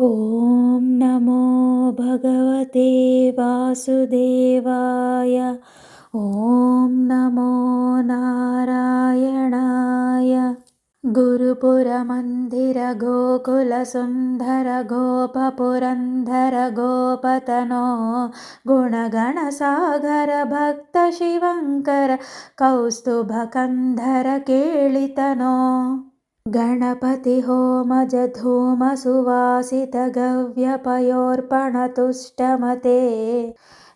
ॐ नमो भगवते वासुदेवाय। ॐ नमो नारायणाय। गुरुपुरमन्दिर गोकुलसुन्दर गोपपुरन्धर गोपतनो गुणगणसागर भक्तशिवङ्कर कौस्तुभकन्धर केळितनो गणपति होमज धूम सुवासित गव्यपयोर्पणतुष्टमते।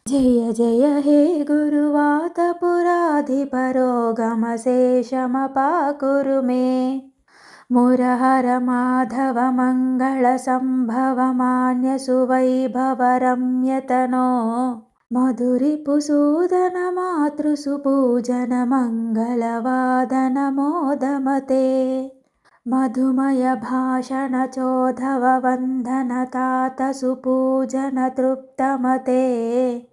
जय जय हे गुरुवातपुराधिपरोगमशेषमपाकुरु मे। मुरहर माधव मंगल संभव मान्य सुवैभव रम्यतनो मधुरिपुसूदन मातृसुपूजन मंगलवादन मोदमते। मधुमय भाषण चोधव वंदन तात सुपूजन तृप्तमते।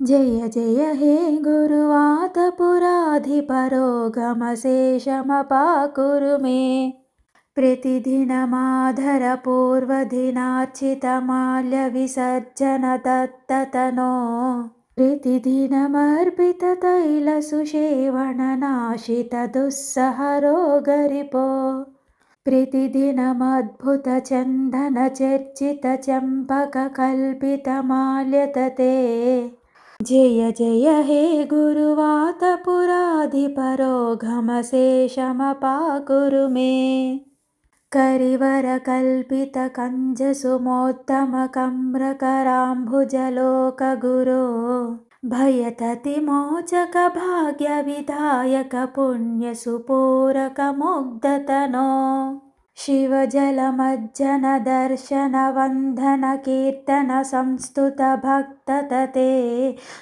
जय जय हे गुरुवातपुराधिपरोगमशेषमपाकुरु मे। प्रतिदिनमाधर पूर्वदिनार्चितमाल्य विसर्जन दत्ततनो प्रतिदिनमर्पित तैलसुषेवणनाशित दुस्सहरोगरिपो प्रतिदिनमद्भुत चन्दन चर्चित चम्पक कल्पितमाल्यतते। जय जय हे गुरुवातपुराधिपरोगमशेषमपाकुरु मे। करिवर कल्पित कंज सुमोत्तम कम्रकराम्भुजलोक गुरो भयततिमोचक भाग्य विधायक पुण्य सुपूरक मुग्धतनो शिवजलमज्जन दर्शन वंदन कीर्तन संस्तुत भक्ततते।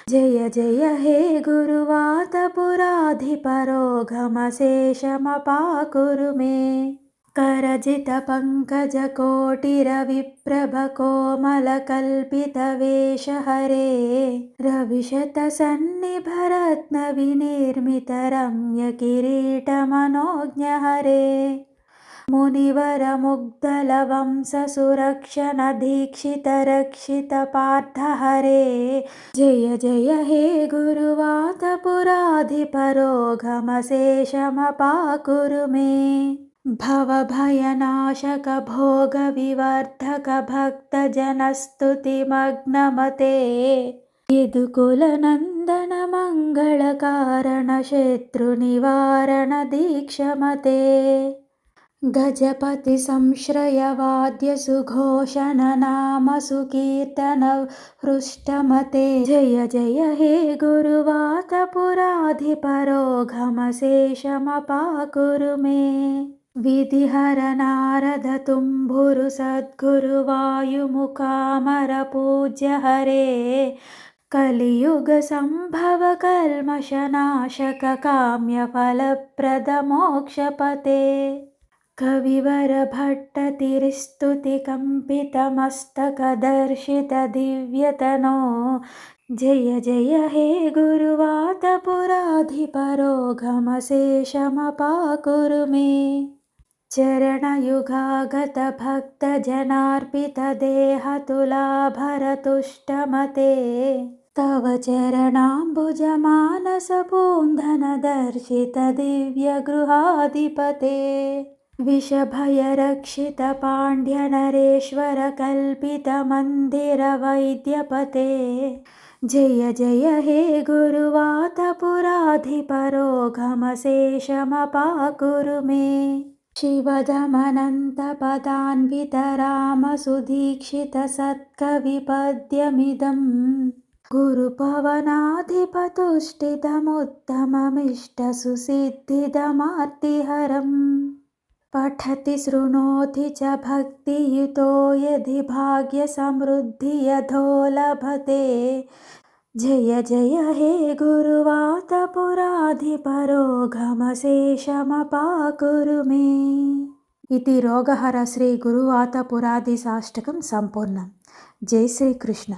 जय जय हे गुरुवातपुराधिपरोगमशेषमपाकुरु मे। करजित पंकज कोटिरविप्रभ कोमल कल्पित वेश हरे रविशत सन्निभ रत्न विनिर्मित रम्य किरीट मनोज्ञ हरे मुनिवर मुग्धल वंश सुरक्षण दीक्षित रक्षित पार्थ हरे। जय जय हे गुरुवातपुराधिपरोगमशेषमपाकुरु मे। भवभयनाशक भोग विवर्धक भक्तजनस्तुतिमग्नमते यदुकुलनन्दन मङ्गलकारण शत्रुनिवारण दीक्षमते। गजपति संश्रय वाद्य सुघोषण नाम सुकीर्तन हृष्टमते। जय जय हे गुरुवातपुराधिपरोगमशेषमपाकुरु मे। विधिहर नारद तुम्बुरु सद्गुरु वायुमुखामर पूज्य हरे कलियुग संभव कल्मषनाशक काम्य फलप्रद मोक्षपते। कविवर भट्ट तिरिस्तुति कंपित मस्तक दर्शित दिव्यतनो जय जय हे गुरुवातपुराधिपरोगमशेषमपाकुरु मे। चरणयुगागत भक्त जनार्पित देहतुलाभरतुष्टमते तव चरणाम्बुज मानस पून्धन दर्शित दिव्य गृहाधिपते। विषभय रक्षित पाण्ड्य नरेश्वर कल्पित मंदिर वैद्यपते। जय जय हे गुरुवातपुराधिपरोगमशेषमपाकुरु मे। शिवदमनन्त पदान्वित राम सुदीक्षित सत्कविपद्यमिदम् गुरुपवनाधिपतुष्टिदमुत्तममिष्ट सुसिद्धिदमार्तिहरम् पठति शृणोति च भक्तियुतो यदि भाग्य समृद्धि यथो लभते। जय जय हे गुरुवातपुराधिपरोगमशेषमपाकुरु मे। इति रोगहर श्री गुरुवातपुराधिशाष्टकं सम्पूर्णम्। जय श्री कृष्ण।